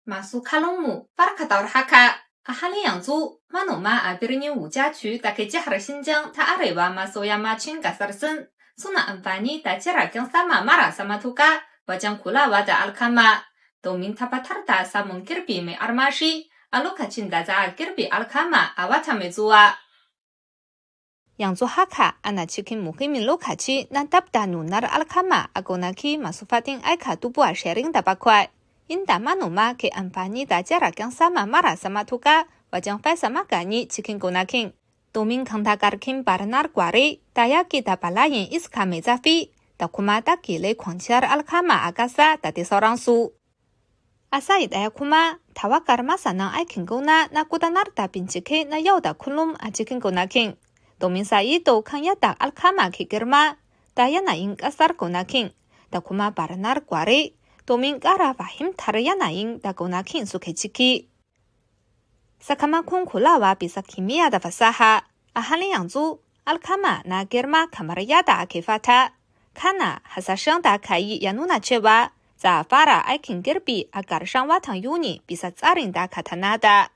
Masuk kalungmu, farkataur haka. Ahali yang zu, manoma abirnya Wujiaqiu da ke jihar Xinjiang ta arewa maso yammacin kasar Sin suna amfani da jiragen sama marasa matuka wajen kulawa da alkama domin tabbatar da samun girbi mai armashi a lokacin da za a girbe alkama a wata mai zuwa. Yanzu haka ana cikin muhimmin lokaci na dab da nunar alkama a gonaki masu faɗin eka 27,000. Inda manoma ke amfani da jiragen sama marasa matuka wajen fesa magani cikin gonakin domin kantagarkin barnar gwari da yaƙi da bala'in iska mai zafi da kuma dakile kwanciyar alkama a ƙasa da dai sauransu. A sai ɗaya kuma, tawagar masanan aikin gona na gudanar da bincike na yau da kullum a cikin gonakin domin sa ido kan yadda alkama ke girma da yanayin ƙasar gonakin da kuma barnar gwari domin ƙara fahimtar yanayin da gonakin suke ciki. Sakamakon kulawa bisa kimiyya da fasaha, a halin yanzu alkama na girma kamar yadda ake fata. Kana hasashen da aka yi ya nuna cewa za a fara aikin girbi a ƙarshen watan Yuni bisa tsarin da aka tanada.